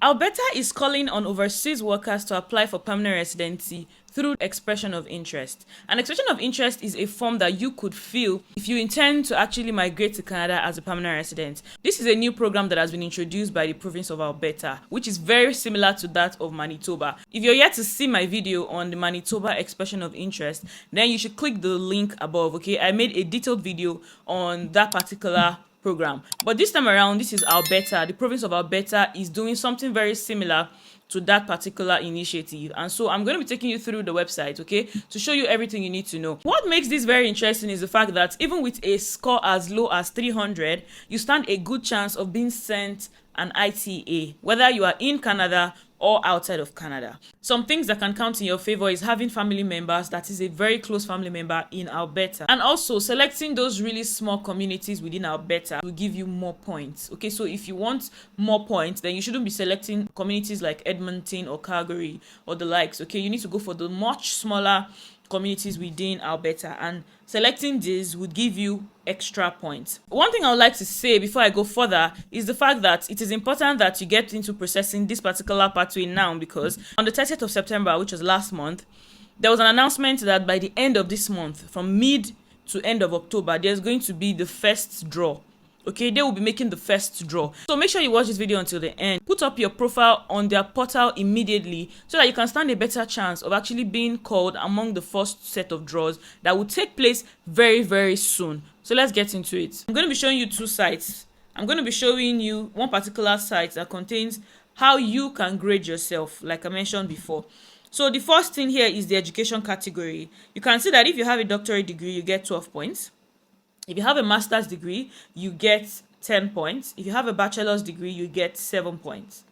Alberta is calling on overseas workers to apply for permanent residency through expression of interest. An expression of interest is a form that you could fill if you intend to actually migrate to Canada as a permanent resident. This is a new program that has been introduced by the province of Alberta, which is very similar to that of Manitoba. If you're yet to see my video on the Manitoba expression of interest, then you should click the link above, okay? I made a detailed video on that particular program, but this time around, this is Alberta. The province of Alberta is doing something very similar to that particular initiative, and so I'm going to be taking you through the website, okay, to show you everything you need to know. What makes this very interesting is the fact that even with a score as low as 300, you stand a good chance of being sent an ITA, whether you are in Canada or outside of Canada. Some things that can count in your favor is having family members, that is a very close family member in Alberta, and also selecting those really small communities within Alberta will give you more points. Okay, so if you want more points, then you shouldn't be selecting communities like Edmonton or Calgary or the likes. Okay, you need to go for the much smaller communities within Alberta, and selecting these would give you extra points. One thing I would like to say before I go further is the fact that it is important that you get into processing this particular pathway now, because on the 30th of September, which was last month, there was an announcement that by the end of this month, from mid to end of October, there's going to be the first draw. Okay, they will be making the first draw. So make sure you watch this video until the end. Put up your profile on their portal immediately so that you can stand a better chance of actually being called among the first set of draws that will take place very, very soon. So let's get into it. I'm going to be showing you two sites. I'm going to be showing you one particular site that contains how you can grade yourself, like I mentioned before. So the first thing here is the education category. You can see that if you have a doctorate degree, you get 12 points. If you have a master's degree, you get 10 points. If you have a bachelor's degree, you get 7 points.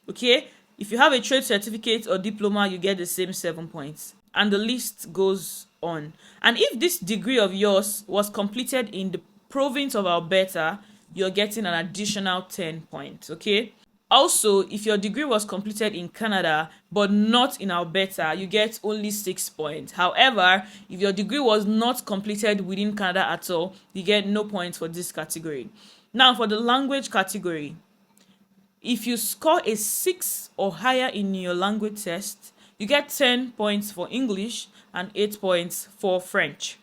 Okay? If you have a trade certificate or diploma, you get the same 7 points. And the list goes on. And if this degree of yours was completed in the province of Alberta, you're getting an additional 10 points. Okay? Also, if your degree was completed in Canada but not in Alberta, you get only 6 points. However, if your degree was not completed within Canada at all, you get no points for this category. Now, for the language category, if you score a 6 or higher in your language test, you get 10 points for English and 8 points for French.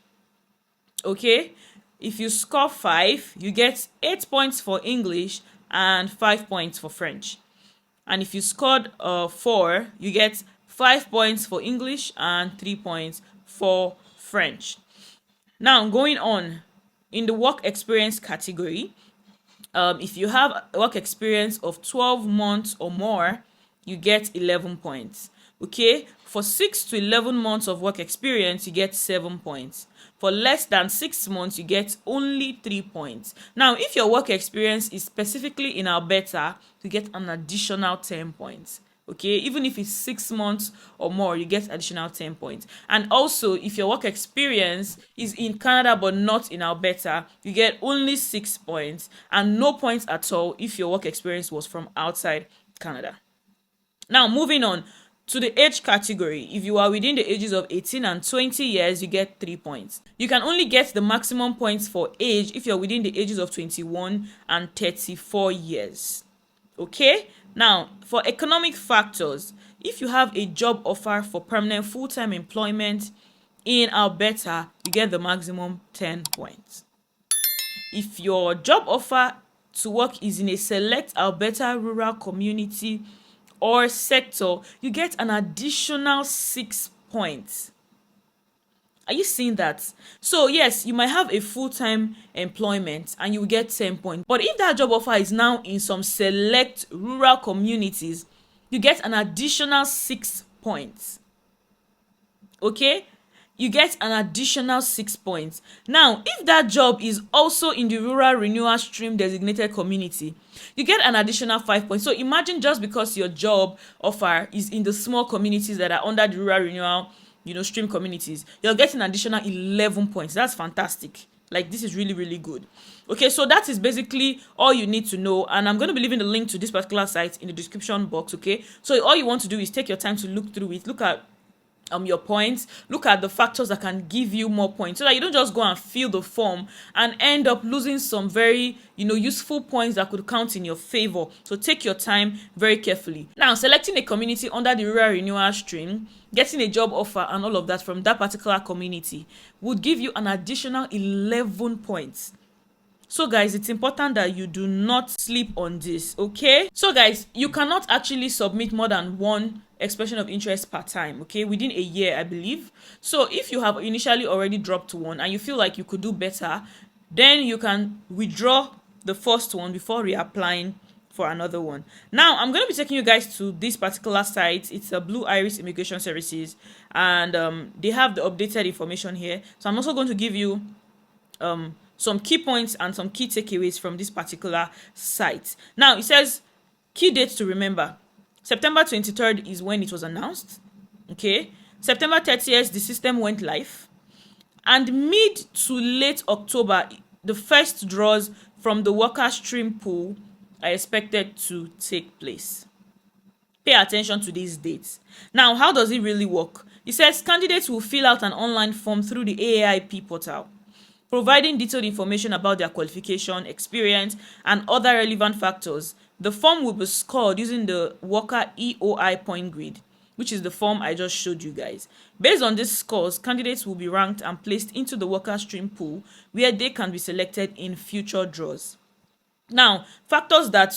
Okay? If you score 5, you get 8 points for English and 5 points for French. And if you scored 4, you get 5 points for English and 3 points for French. Now, going on, in the work experience category, if you have a work experience of 12 months or more, you get 11 points. Okay, for 6 to 11 months of work experience, you get 7 points. For less than 6 months, you get only 3 points. Now, if your work experience is specifically in Alberta, you get an additional 10 points. Okay, even if it's 6 months or more, you get additional 10 points. And also, if your work experience is in Canada but not in Alberta, you get only 6 points and no points at all if your work experience was from outside Canada. Now, moving on to the age category, if you are within the ages of 18 and 20 years, you get 3 points. You can only get the maximum points for age if you're within the ages of 21 and 34 years. Okay? Now, for economic factors, if you have a job offer for permanent full-time employment in Alberta, you get the maximum 10 points. If your job offer to work is in a select Alberta rural community or sector, you get an additional 6 points. Are you seeing that? So yes, you might have a full-time employment and you will get 10 points. But if that job offer is now in some select rural communities, you get an additional 6 points. Okay? You get an additional 6 points. Now, if that job is also in the rural renewal stream designated community, you get an additional 5 points. So imagine just because your job offer is in the small communities that are under the rural renewal, stream communities, you're getting an additional 11 points. That's fantastic. Like, this is really, really good. Okay, so that is basically all you need to know. And I'm going to be leaving the link to this particular site in the description box, okay? So all you want to do is take your time to look through it, look at your points. Look at the factors that can give you more points, so that you don't just go and fill the form and end up losing some very useful points that could count in your favor. So take your time very carefully. Now, selecting a community under the rural renewal stream, getting a job offer and all of that from that particular community would give you an additional 11 points. So guys, it's important that you do not sleep on this, okay? So guys, you cannot actually submit more than one expression of interest per time, okay, within a year, I believe. So if you have initially already dropped one and you feel like you could do better, then you can withdraw the first one before reapplying for another one. Now, I'm going to be taking you guys to this particular site. It's a Blue Iris Immigration Services, and they have the updated information here. So I'm also going to give you some key points and some key takeaways from this particular site. Now, it says key dates to remember. September 23rd is when it was announced. Okay. September 30th, the system went live. And mid to late October, the first draws from the worker stream pool are expected to take place. Pay attention to these dates. Now, how does it really work? It says candidates will fill out an online form through the AINP portal, providing detailed information about their qualification, experience, and other relevant factors. The form will be scored using the worker EOI point grid, which is the form I just showed you guys. Based on these scores, candidates will be ranked and placed into the worker stream pool, where they can be selected in future draws. Now, factors that,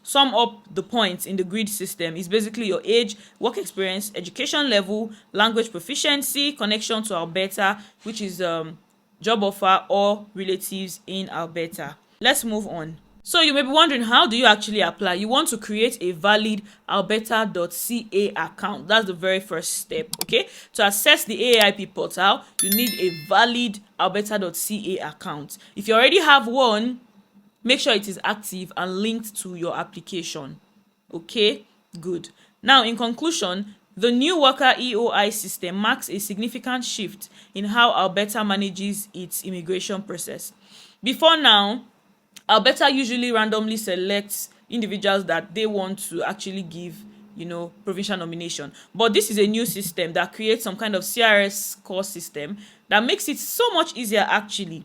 sum up the points in the grid system is basically your age, work experience, education level, language proficiency, connection to Alberta, which is job offer, or relatives in Alberta. Let's move on. So you may be wondering, how do you actually apply? You want to create a valid alberta.ca account. That's the very first step, okay? To access the AINP portal, you need a valid alberta.ca account. If you already have one, make sure it is active and linked to your application. Okay, good. Now, in conclusion, the new worker EOI system marks a significant shift in how Alberta manages its immigration process. Before now, Alberta usually randomly selects individuals that they want to actually give, provincial nomination. But this is a new system that creates some kind of CRS score system that makes it so much easier actually.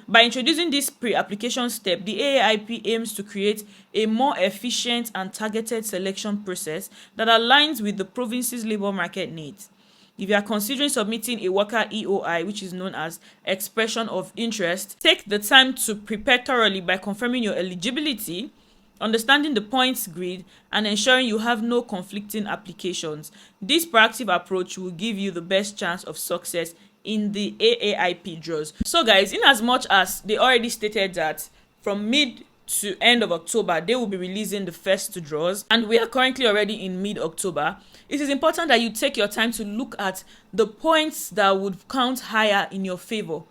By introducing this pre-application step, the AINP aims to create a more efficient and targeted selection process that aligns with the province's labor market needs. If you are considering submitting a worker EOI, which is known as expression of interest, take the time to prepare thoroughly by confirming your eligibility, understanding the points grid, and ensuring you have no conflicting applications. This proactive approach will give you the best chance of success in the AINP draws. So guys, in as much as they already stated that from mid to end of October they will be releasing the first draws, and we are currently already in mid-October, it is important that you take your time to look at the points that would count higher in your favor.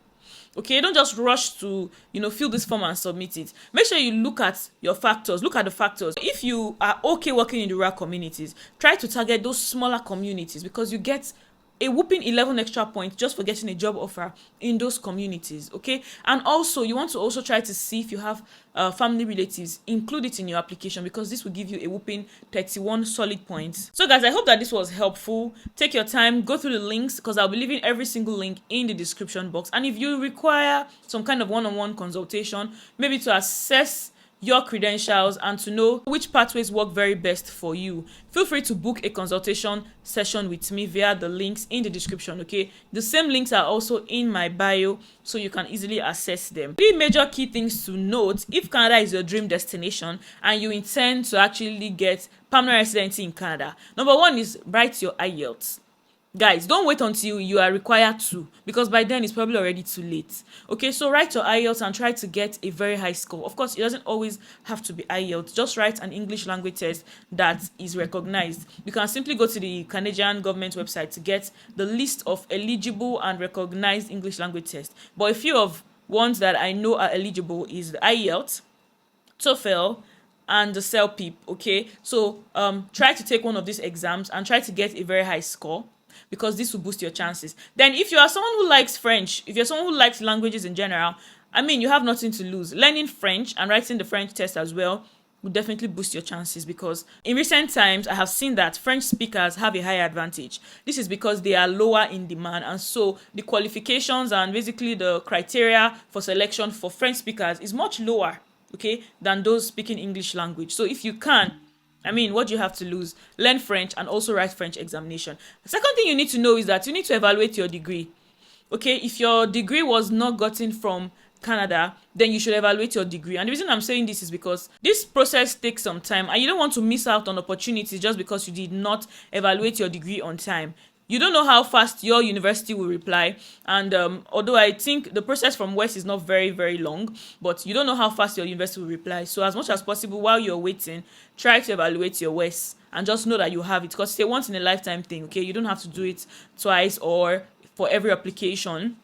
Okay, don't just rush to fill this form and submit it. Make sure you look at your factors. Look at the factors. If you are okay working in the rural communities, try to target those smaller communities, because you get a whooping 11 extra points just for getting a job offer in those communities, okay? And also, you want to also try to see if you have family relatives, include it in your application, because this will give you a whooping 31 solid points. So guys, I hope that this was helpful. Take your time, go through the links, because I'll be leaving every single link in the description box. And if you require some kind of one-on-one consultation, maybe to assess your credentials and to know which pathways work very best for you, feel free to book a consultation session with me via the links in the description, okay? The same links are also in my bio, so you can easily access them. 3 major key things to note if Canada is your dream destination and you intend to actually get permanent residency in Canada. Number 1 is write your IELTS. Guys, don't wait until you are required to, because by then it's probably already too late. Okay, so write your IELTS and try to get a very high score. Of course, it doesn't always have to be IELTS. Just write an English language test that is recognized. You can simply go to the Canadian government website to get the list of eligible and recognized English language tests. But a few of ones that I know are eligible is the IELTS, TOEFL, and the CELPIP. Okay, so try to take one of these exams and try to get a very high score, because this will boost your chances. Then if you are someone who likes French, if you're someone who likes languages in general, I mean, you have nothing to lose. Learning French and writing the French test as well would definitely boost your chances, because in recent times I have seen that French speakers have a higher advantage. This is because they are lower in demand, and so the qualifications and basically the criteria for selection for French speakers is much lower, okay, than those speaking English language. So if you can, I mean, what do you have to lose? Learn French and also write French examination. The second thing you need to know is that you need to evaluate your degree. Okay, if your degree was not gotten from Canada, then you should evaluate your degree. And the reason I'm saying this is because this process takes some time, and you don't want to miss out on opportunities just because you did not evaluate your degree on time. You don't know how fast your university will reply, and although I think the process from West is not very, very long, but you don't know how fast your university will reply. So as much as possible, while you're waiting, try to evaluate your West and just know that you have it, because it's a once in a lifetime thing, okay? You don't have to do it twice or for every application.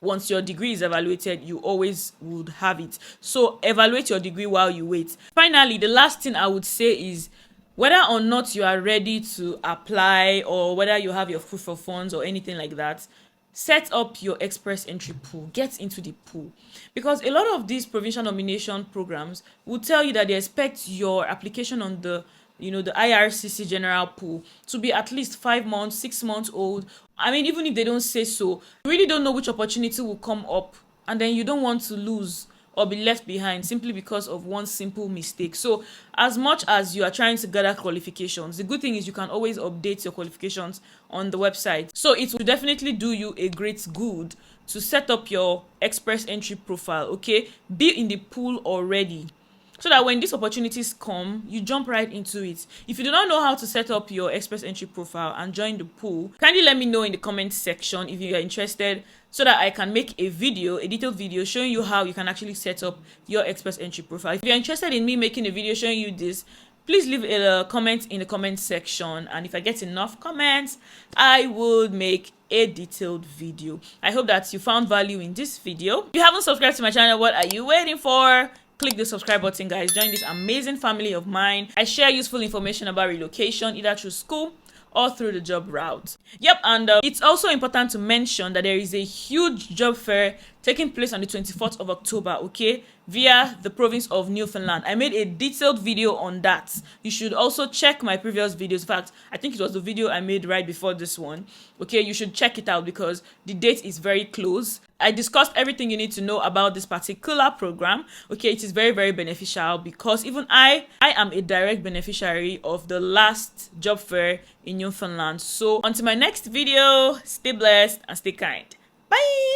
Once your degree is evaluated, you always would have it. So evaluate your degree while you wait. Finally, the last thing I would say is whether or not you are ready to apply, or whether you have your proof of funds or anything like that, set up your express entry pool. Get into the pool, because a lot of these provincial nomination programs will tell you that they expect your application on the IRCC general pool to be at least 5 months, 6 months old. I mean, even if they don't say so, you really don't know which opportunity will come up, and then you don't want to lose or be left behind simply because of one simple mistake. So as much as you are trying to gather qualifications, the good thing is you can always update your qualifications on the website. So it will definitely do you a great good to set up your express entry profile, okay? Be in the pool already, so that when these opportunities come, you jump right into it. If you do not know how to set up your express entry profile and join the pool, kindly let me know in the comment section if you are interested, so that I can make a detailed video showing you how you can actually set up your express entry profile. If you're interested in me making a video showing you this, please leave a comment in the comment section, and if I get enough comments, I will make a detailed video. I hope that you found value in this video. If you haven't subscribed to my channel, what are you waiting for? Click the subscribe button, guys. Join this amazing family of mine. I share useful information about relocation, either through school or through the job route. Yep, and it's also important to mention that there is a huge job fair taking place on the 24th of October, okay, via the province of Newfoundland. I made a detailed video on that. You should also check my previous videos. In fact, I think it was the video I made right before this one. Okay, you should check it out because the date is very close. I discussed everything you need to know about this particular program. Okay, it is very, very beneficial, because even I am a direct beneficiary of the last job fair in Newfoundland. So until my next video, stay blessed and stay kind. Bye.